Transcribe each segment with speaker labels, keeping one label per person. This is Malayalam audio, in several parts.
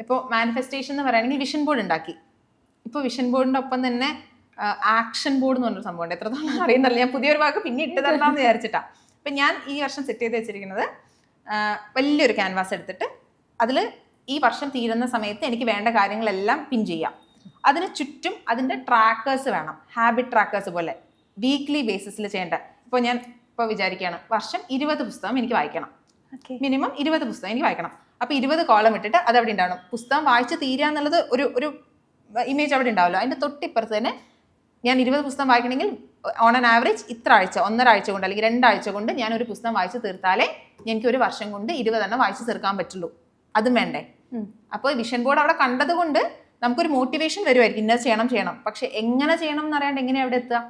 Speaker 1: ഇപ്പോൾ മാനിഫെസ്റ്റേഷൻ എന്ന് പറയുകയാണെങ്കിൽ വിഷൻ ബോർഡ് ഉണ്ടാക്കി. ഇപ്പോൾ വിഷൻ ബോർഡിൻ്റെ ഒപ്പം തന്നെ ആക്ഷൻ ബോർഡ് എന്ന് പറഞ്ഞൊരു സംഭവമുണ്ട്. എത്രത്തോളം അറിയുന്നില്ല, ഞാൻ പുതിയൊരു വാക്ക് പിന്നെ ഇട്ട് തരണമെന്ന് വിചാരിച്ചിട്ടാണ്. അപ്പം ഞാൻ ഈ വർഷം സെറ്റ് ചെയ്ത് വെച്ചിരിക്കുന്നത് വലിയൊരു ക്യാൻവാസ് എടുത്തിട്ട് അതിൽ ഈ വർഷം തീരുന്ന സമയത്ത് എനിക്ക് വേണ്ട കാര്യങ്ങളെല്ലാം പിൻ ചെയ്യാം. അതിന് ചുറ്റും അതിൻ്റെ ട്രാക്കേഴ്സ് വേണം, ഹാബിറ്റ് ട്രാക്കേഴ്സ് പോലെ വീക്ക്ലി ബേസിസിൽ ചെയ്യേണ്ട. ഇപ്പോൾ ഞാൻ ഇപ്പോൾ വിചാരിക്കുകയാണ് വർഷം 20 പുസ്തകം എനിക്ക് വായിക്കണം, മിനിമം 20 പുസ്തകം എനിക്ക് വായിക്കണം. അപ്പോൾ 20 കോളം ഇട്ടിട്ട് അത് അവിടെ ഉണ്ടാവണം. പുസ്തകം വായിച്ച് തീരുക എന്നുള്ളത് ഒരു ഇമേജ് അവിടെ ഉണ്ടാവുമല്ലോ. അതിൻ്റെ തൊട്ടിപ്പുറത്ത് തന്നെ ഞാൻ 20 പുസ്തകം വായിക്കണമെങ്കിൽ ഓൺ ആൻ ആവറേജ് ഇത്ര ആഴ്ച, 1.5 ആഴ്ച കൊണ്ട് അല്ലെങ്കിൽ 2 ആഴ്ച കൊണ്ട് ഞാൻ ഒരു പുസ്തകം വായിച്ച് തീർത്താലേ എനിക്ക് ഒരു വർഷം കൊണ്ട് 20 എണ്ണം വായിച്ച് തീർക്കാൻ പറ്റുള്ളൂ. അതും വേണ്ടേ? അപ്പോൾ വിഷൻ ബോർഡ് അവിടെ കണ്ടത് കൊണ്ട് നമുക്കൊരു മോട്ടിവേഷൻ വരുമായിരിക്കും, ഇന്നത് ചെയ്യണം. പക്ഷെ എങ്ങനെ ചെയ്യണം എന്ന് അറിയാണ്ട് എങ്ങനെ അവിടെ എത്തുക?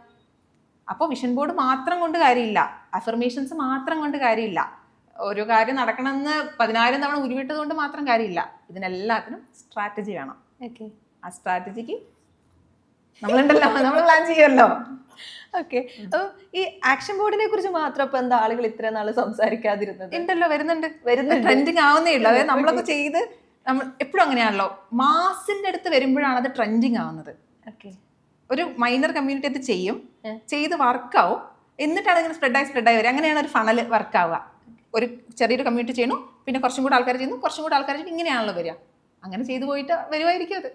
Speaker 1: അപ്പോൾ വിഷൻ ബോർഡ് മാത്രം കൊണ്ട് കാര്യമില്ല, അഫർമേഷൻസ് മാത്രം കൊണ്ട് കാര്യമില്ല, ഒരു കാര്യം നടക്കണമെന്ന് 10,000 തവണ ഉരുവിട്ടത് കൊണ്ട് മാത്രം കാര്യമില്ല. ഇതിനെല്ലാത്തിനും സ്ട്രാറ്റജി വേണം.
Speaker 2: ഓക്കെ,
Speaker 1: ആ സ്ട്രാറ്റജിക്ക് നമ്മളുണ്ടല്ലോ, നമ്മൾ പ്ലാൻ ചെയ്യുമല്ലോ.
Speaker 2: ഓക്കെ. അപ്പോൾ ഈ ആക്ഷൻ ബോർഡിനെ കുറിച്ച് മാത്രം ഇപ്പൊ എന്താ ആളുകൾ ഇത്ര നാള് സംസാരിക്കാതിരുന്നത്?
Speaker 1: ഉണ്ടല്ലോ, വരുന്നുണ്ട്. ട്രെൻഡിങ് ആവുന്നേ ഉള്ളൂ. അതായത് നമ്മളൊക്കെ ചെയ്ത് നമ്മൾ എപ്പോഴും അങ്ങനെയാണല്ലോ, മാസിന്റെ അടുത്ത് വരുമ്പോഴാണ് അത് ട്രെൻഡിങ് ആവുന്നത്.
Speaker 2: ഓക്കെ,
Speaker 1: ഒരു മൈനർ കമ്മ്യൂണിറ്റി അത് ചെയ്ത് വർക്കാവും, എന്നിട്ടാണ് ഇങ്ങനെ സ്പ്രെഡായി വരിക. അങ്ങനെയാണ് ഒരു ഫണൽ വർക്കാവുക. ഒരു ചെറിയൊരു കമ്മ്യൂണിറ്റി ചെയ്യണു, പിന്നെ കുറച്ചും കൂടെ ആൾക്കാർ ചെയ്യുന്നു, കുറച്ചും കൂടെ ആൾക്കാർ ചെയ്യുന്നു, ഇങ്ങനെയാണല്ലോ വരിക. അങ്ങനെ ചെയ്തു പോയിട്ട് വരുമായിരിക്കും അത്.